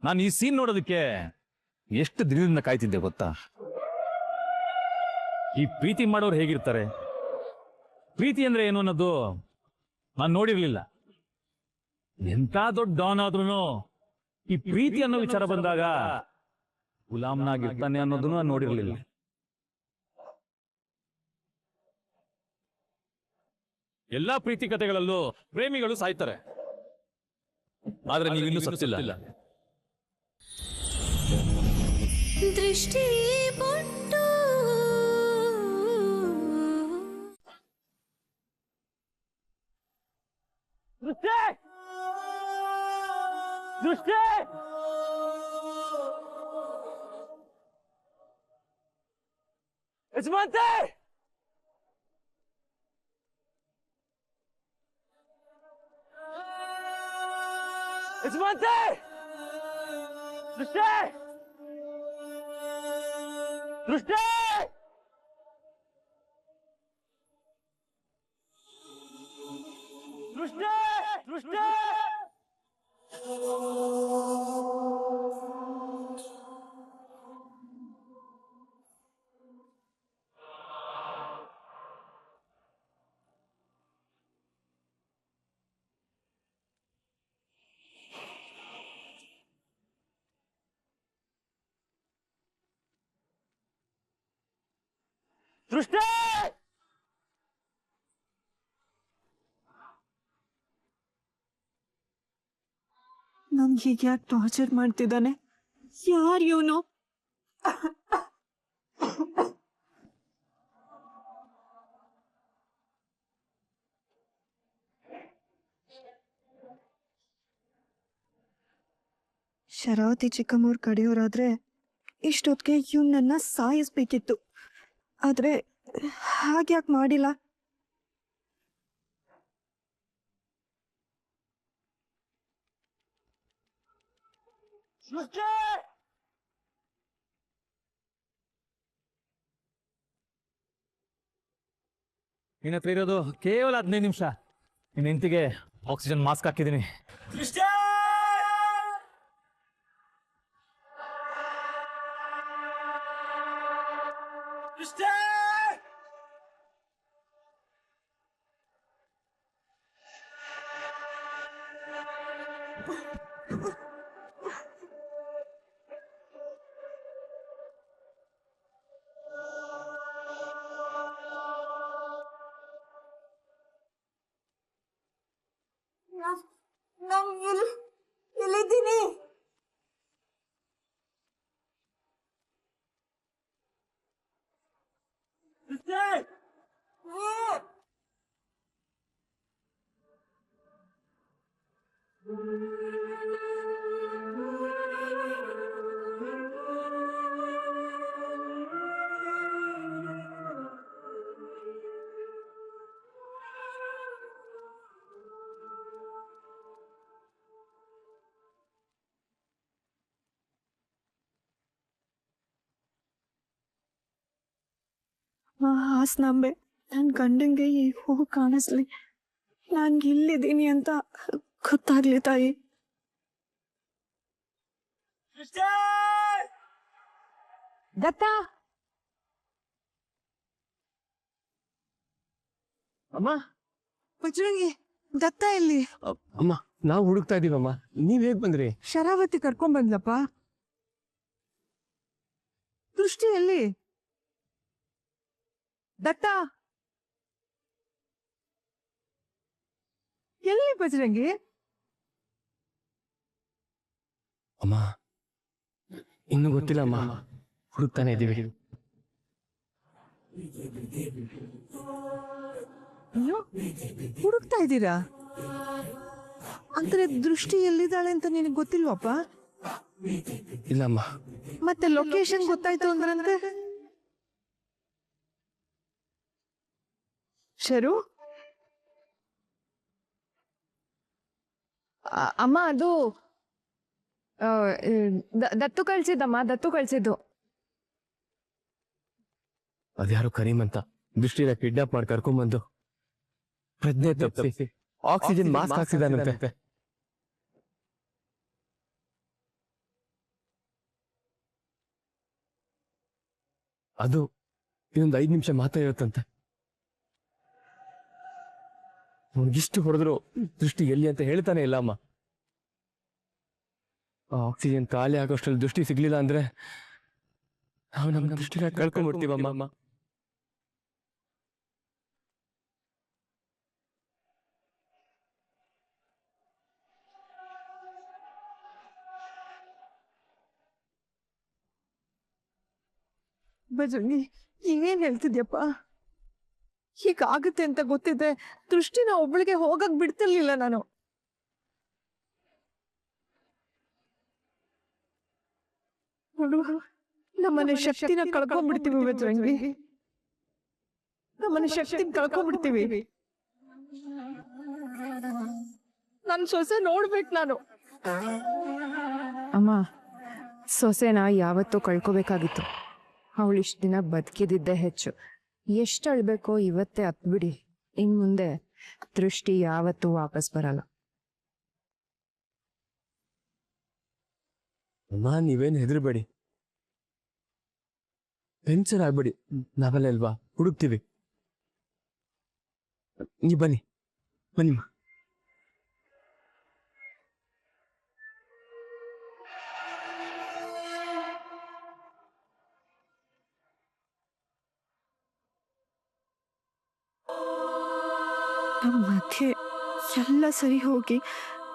ನಾನು ಈ ಸೀನ್ ನೋಡೋದಕ್ಕೆ ಎಷ್ಟು ದಿನದಿಂದ ಕಾಯ್ತಿದ್ದೆ ಗೊತ್ತಾ? ಈ ಪ್ರೀತಿ ಮಾಡೋರು ಹೇಗಿರ್ತಾರೆ, ಪ್ರೀತಿ ಅಂದ್ರೆ ಏನು ಅನ್ನೋದು ನಾನು ನೋಡಿರ್ಲಿಲ್ಲ. ಎಂತ ದೊಡ್ಡ ಡಾನ್ ಆದ್ರೂ ಈ ಪ್ರೀತಿ ಅನ್ನೋ ವಿಚಾರ ಬಂದಾಗ ಗುಲಾಮ್ನಾಗಿರ್ತಾನೆ ಅನ್ನೋದನ್ನು ನಾನು ನೋಡಿರ್ಲಿಲ್ಲ. ಎಲ್ಲಾ ಪ್ರೀತಿ ಕಥೆಗಳಲ್ಲೂ ಪ್ರೇಮಿಗಳು ಸಾಯ್ತಾರೆ, ಆದ್ರೆ ನೀವಿನ್ನೂ ಸತ್ತಿಲ್ಲ. ದೃಷ್ಟಿ ಬೊಟ್ಟು ದೃಷ್ಟಿ ಯಜಮಾನ್ತೆ, ಯಜಮಾನ್ತೆ, ದೃಷ್ಟಿ ದೃಷ್ಟಿ ದೃಷ್ಟಿ ದೃಷ್ಟಿ ದೃಷ್ಟಿ ನನ್ಗೆ ಹೀಗೆ ಯಾಕೆ ಟಾರ್ಚರ್ ಮಾಡ್ತಿದ್ದಾನೆ? ಯಾರು ಇವನು? ಶರಾವತಿ ಚಿಕ್ಕಮ್ಮವ್ರ ಕಡೆಯವರಾದ್ರೆ ಇಷ್ಟೊತ್ತಿಗೆ ಇವನನ್ನ ಸಾಯಿಸ್ಬೇಕಿತ್ತು. ಆದ್ರೆ ಹಾಗ್ಯಾಕೆ ಮಾಡಿಲ್ಲ? ನಿನ್ನ ಹತ್ರ ಇರೋದು ಕೇವಲ 15 ನಿಮಿಷ. ನಿನ್ನ ಹೆಂಡತಿಗೆ ಆಕ್ಸಿಜನ್ ಮಾಸ್ಕ್ ಹಾಕಿದ್ದೀನಿ. ಎಲ್ಲಿದ್ದೀನಿ? ಹಾಸ್ನಾಂಬೆ, ನನ್ನ ಗಂಡಂಗೆ ಈ ಹೂವು ಕಾಣಿಸ್ಲಿ, ನಾನು ಇಲ್ಲಿದ್ದೀನಿ ಅಂತ ಗೊತ್ತಾಗ್ಲಿ ತಾಯಿ. ದತ್ತ, ಅಮ್ಮ, ಬಜರಂಗಿ, ದತ್ತ ಎಲ್ಲಿ? ಅಮ್ಮ, ನಾವು ಹುಡುಕ್ತಾ ಇದೀವಮ್ಮ. ನೀವ್ ಹೇಗ್ ಬಂದ್ರಿ? ಶರಾವತಿ ಕರ್ಕೊಂಡ್ ಬಂದ್ಲಪ್ಪ. ದೃಷ್ಟಿ ಎಲ್ಲಿ? ದತ್ತ ಎಲ್ಲಿ ಬಜರಂಗಿ? ಅಮ್ಮ, ಇನ್ನು ಗೊತ್ತಿಲ್ಲ ಅಮ್ಮ, ಹುಡುಕ್ತಾನೆ ಇದೀವಿ. ಅಯ್ಯೋ, ಹುಡುಕ್ತಾ ಇದ್ದೀರಾ? ಅಂದ್ರೆ ದೃಷ್ಟಿ ಎಲ್ಲಿದ್ದಾಳೆ ಅಂತ ನಿನಗೆ ಗೊತ್ತಿಲ್ವಪ್ಪ? ಇಲ್ಲಮ್ಮ. ಮತ್ತೆ ಲೊಕೇಶನ್ ಗೊತ್ತಾಯ್ತು ಅಂದ್ರಂತೆ. ಶರು, ಅಮ್ಮ ಅದು ದತ್ತು ಕಳ್ಸಿದ್ದಮ್ಮ, ದತ್ತು ಕಳ್ಸಿದ್ದು. ಅದ್ಯಾರು ಕರೀಮ್ ಅಂತ ದೃಷ್ಟಿನ ಕಿಡ್ನಾಪ್ ಮಾಡಿ ಕರ್ಕೊಂಡ್ಬಂದು ಪ್ರಜ್ಞೆ ತಪ್ಪಿಸಿ ಆಕ್ಸಿಜನ್ ಮಾಸ್ಕ್ ಹಾಕ್ಸಿದಾನಂತೆ. ಅದು ಇನ್ನೊಂದು 5 ನಿಮಿಷ ಮಾತ್ರ ಇರುತ್ತಂತೆ. ಅವನಿಗಿಷ್ಟು ಹೊಡೆದ್ರು ದೃಷ್ಟಿ ಎಲ್ಲಿ ಅಂತ ಹೇಳ್ತಾನೆ ಇಲ್ಲ ಅಮ್ಮ. ಆ ಆಕ್ಸಿಜನ್ ಖಾಲಿ ಆಗೋಷ್ಟ್ರಲ್ಲಿ ದೃಷ್ಟಿ ಸಿಗ್ಲಿಲ್ಲ ಅಂದ್ರೆ ನಾವು ನಮ್ಮ ದೃಷ್ಟಿನ ಕಳ್ಕೊಂಡ್ಬಿಡ್ತೀವಮ್ಮ. ಬಜರಂಗಿ ಏನ್ ಹೇಳ್ತಿದ್ಯಪ್ಪ? ಹೀಗಾಗುತ್ತೆ ಅಂತ ಗೊತ್ತಿದ್ರೆ ದೃಷ್ಟಿನ ಒಬ್ಳಿಗೆ ಹೋಗಕ್ ಬಿಡ್ತಿರ್ಲಿಲ್ಲ ನಾನು. ನೋಡು, ನಮ್ಮನೆ ಶಕ್ತಿನ ಕಳ್ಕೊಂಡ್ಬಿಡ್ತೀವಿ ಬಜರಂಗಿ, ನಮ್ಮನೆ ಶಕ್ತಿನ ಕಳ್ಕೊಂಡ್ಬಿಡ್ತೀವಿ. ನನ್ ಸೊಸೆ ನೋಡ್ಬೇಕು ನಾನು. ಅಮ್ಮ, ಸೊಸೆನ ಯಾವತ್ತೂ ಕಳ್ಕೊಬೇಕಾಗಿತ್ತು. ಅವಳು ಇಷ್ಟು ದಿನ ಬದುಕಿದಿದ್ದೇ ಹೆಚ್ಚು. ಎಷ್ಟು ಅಳ್ಬೇಕೋ ಇವತ್ತೇ ಹತ್ಬಿಡಿ. ಇನ್ ಮುಂದೆ ದೃಷ್ಟಿ ಯಾವತ್ತೂ ವಾಪಸ್ ಬರಲ್ಲ. ಅಮ್ಮ, ನೀವೇನು ಹೆದರ್ಬೇಡಿ, ಟೆನ್ಷನ್ ಆಗ್ಬೇಡಿ. ನಾವೆಲ್ಲ ಅಲ್ವಾ, ಹುಡುಕ್ತೀವಿ. ನೀ ಬನ್ನಿ ಬನ್ನಿಮ್ಮ. ನಮ್ಮ ಮಧ್ಯೆ ಎಲ್ಲ ಸರಿ ಹೋಗಿ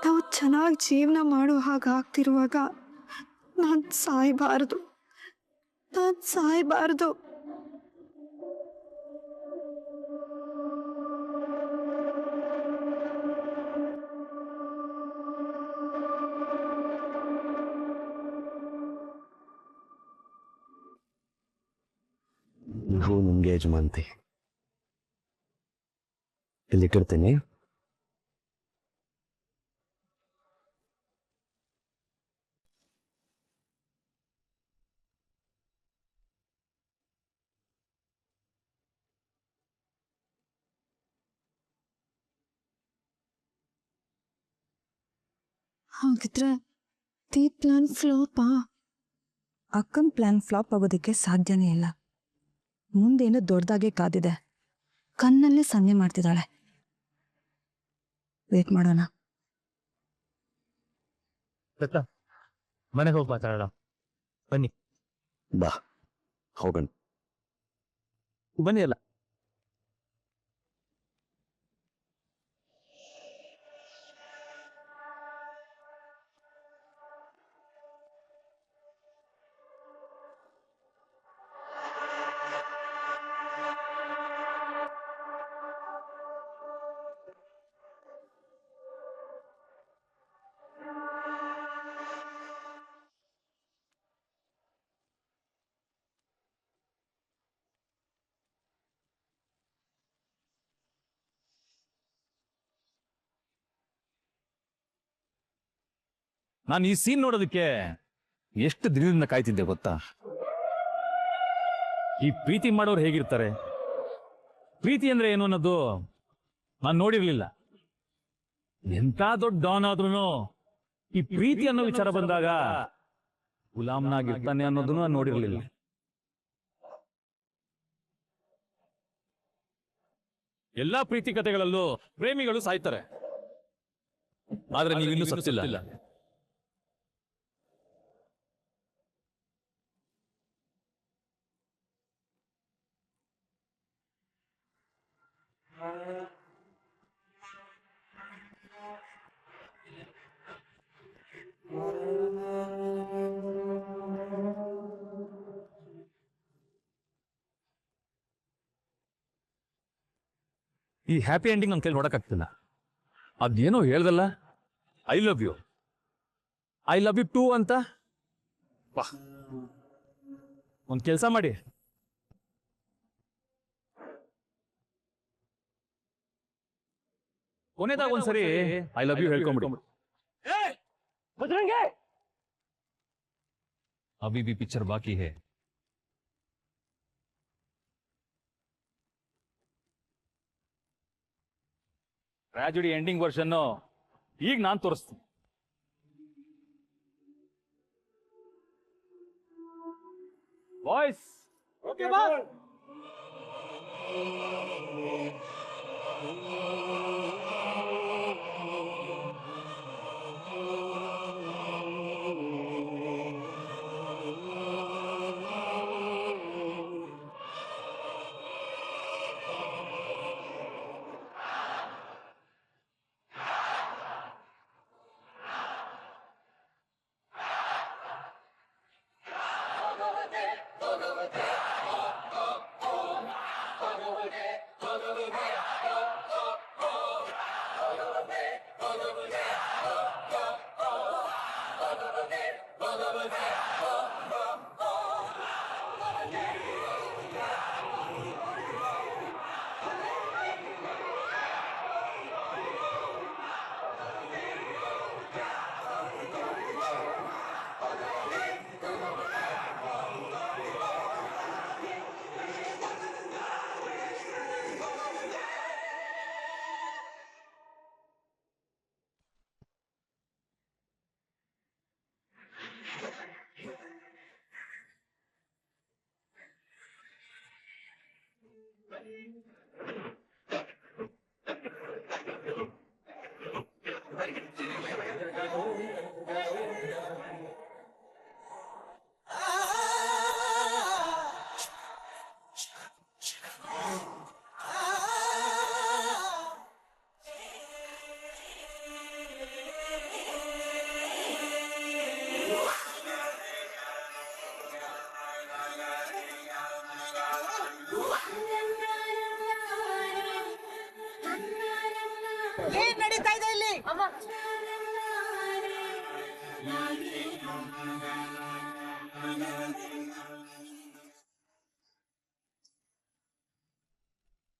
ನಾವು ಚೆನ್ನಾಗಿ ಜೀವನ ಮಾಡೋ ಹಾಗೆ ಆಗ್ತಿರುವಾಗ ನಾನು ಸಾಯಬಾರ್ದು. ನಾವು ನಿಮ್ಗೆ ಯಜಮಾನ್ತಿ ಇಲ್ಲಿಟ್ಟಿರ್ತೀನಿ. ಹಾಗಿದ್ರೆ ಈ ಪ್ಲಾನ್ ಫ್ಲಾಪಾ? ಅಕ್ಕನ ಪ್ಲಾನ್ ಫ್ಲಾಪ್ ಆಗೋದಕ್ಕೆ ಸಾಧ್ಯನೇ ಇಲ್ಲ. ಮುಂದೇನು ದೊಡ್ಡದಾಗೆ ಕಾದಿದೆ. ಕಣ್ಣಲ್ಲೇ ಸನ್ನೆ ಮಾಡ್ತಿದ್ದಾಳೆ. ವೇಟ್ ಮಾಡೋಣ. ಮನೆಗೆ ಹೋಗಿ ಮಾತಾಡೋಣ ಬನ್ನಿ. ಬಾ ಹೋಗೋಣ. ಬನ್ನಿ ಅಲ್ಲ. ನಾನು ಈ ಸೀನ್ ನೋಡೋದಕ್ಕೆ ಎಷ್ಟು ದಿನದಿಂದ ಕಾಯ್ತಿದ್ದೆ ಗೊತ್ತಾ? ಈ ಪ್ರೀತಿ ಮಾಡೋರು ಹೇಗಿರ್ತಾರೆ, ಪ್ರೀತಿ ಅಂದ್ರೆ ಏನು ಅನ್ನೋದು ನಾನು ನೋಡಿರ್ಲಿಲ್ಲ. ಎಂತ ದೊಡ್ಡ ಡಾನ್ ಆದ್ರೂ ಈ ಪ್ರೀತಿ ಅನ್ನೋ ವಿಚಾರ ಬಂದಾಗ ಗುಲಾಮ್ನಾಗಿರ್ತಾನೆ ಅನ್ನೋದನ್ನು ನಾನು ನೋಡಿರ್ಲಿಲ್ಲ. ಎಲ್ಲಾ ಪ್ರೀತಿ ಕಥೆಗಳಲ್ಲೂ ಪ್ರೇಮಿಗಳು ಸಾಯ್ತಾರೆ, ಆದ್ರೆ ನೀವಿನ್ನೂ ಸತ್ತಿಲ್ಲ. ಈ ಹ್ಯಾಪಿ ಎಂಡಿಂಗ್ ನನ್ನ ಕೈಲಿ ನೋಡಕ್ಕಾಗ್ತಿಲ್ಲ. ಅದೇನೋ ಹೇಳ್ದಲ್ಲ, ಐ ಲವ್ ಯು ಟೂ ಅಂತ. ಬಾ, ಒಂದು ಕೆಲಸ ಮಾಡಿ, ಕೊನೆದಾಗ ಒಂದ್ಸರಿ ಐ ಲವ್ ಯು ಹೇಳ್ಕೊಂಬಿಡಿ. ಅಭಿ ಬಿ ಪಿಕ್ಚರ್ ಬಾಕಿ ಹೇ. ಟ್ರಾಜಿಡಿ ಎಂಡಿಂಗ್ ವರ್ಷನ್ ಈಗ ನಾನು ತೋರಿಸ್ತೀನಿ. ಬಾಯ್ಸ್, ಏನ್ ನಡೀತಾ ಇದೆ ಇಲ್ಲಿ?